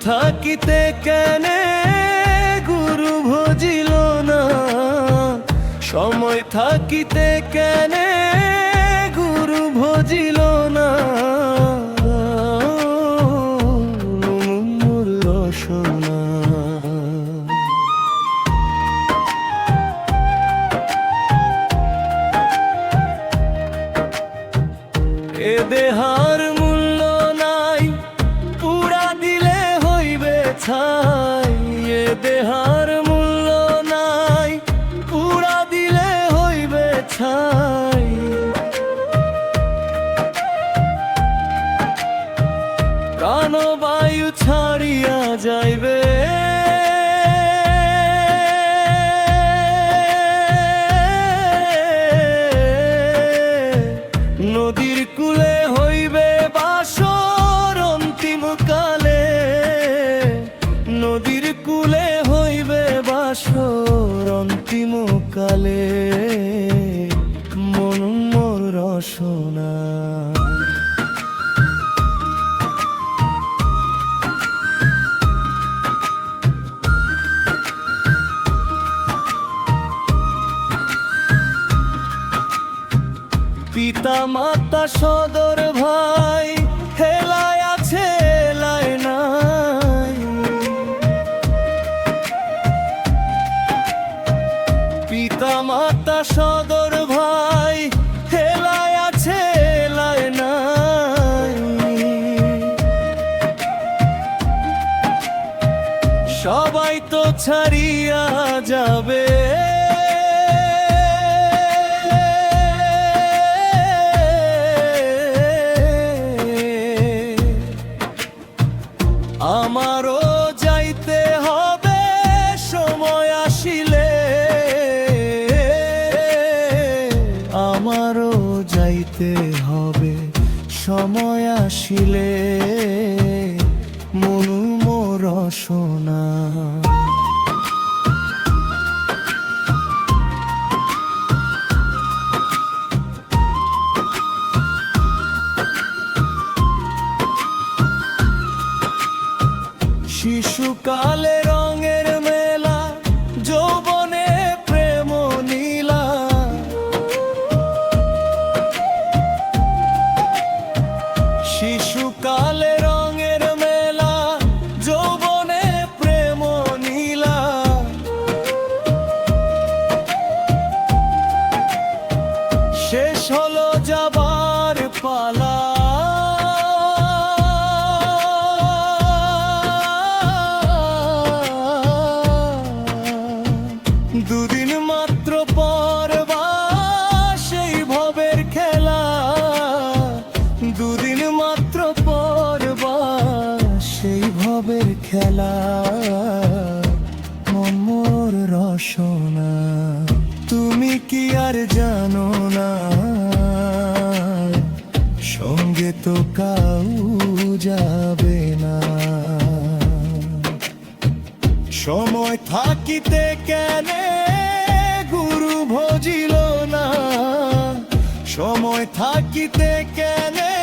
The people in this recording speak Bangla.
থাকিতে কেনে গুরু ভজিল না, সময় থাকিতে কেনে গুরু ভজিল না। মোর রসনা এ দেহার মূল্য নাই, পুরা দিলে হইবে ছাই। এ দেহার মূল্য নাই, পুরা দিলে হইবে ছাই। প্রাণবায়ু ছাড়িয়া যাইবে, নদীর কূলে হইবে বাসর অন্তিম কালে। নদীর কূলে হইবে বাসর অন্তিম কালে। মন মোর রসনা পিতা মাতা সদর ভাই হেলায় আছে হেলায় নাই। পিতা মাতা সদর ভাই হেলায় আছে হেলায় নাই। সবাই তো ছাড়িয়া যাবে, আমারও যাইতে হবে সময় আসিলে। আমারও যাইতে হবে সময় আসিলে। মনু মোর রসনা শিশুকালে রঙের মেলা, যৌবনে প্রেম নীলা। শিশুকালে রঙের মেলা, যৌবনে প্রেম নীলা। শেষ হলো যাবার পালা, দুদিন মাত্র পরবা সেই ভবের খেলা। দুদিন মাত্র পরবা সেই ভবের খেলা। মোর রসনা তুমি কি আর জানো না, সঙ্গে তো কাউ যাবে না। সময় থাকিতে কেনে গুরু ভজিল না, সময় থাকিতে কেনে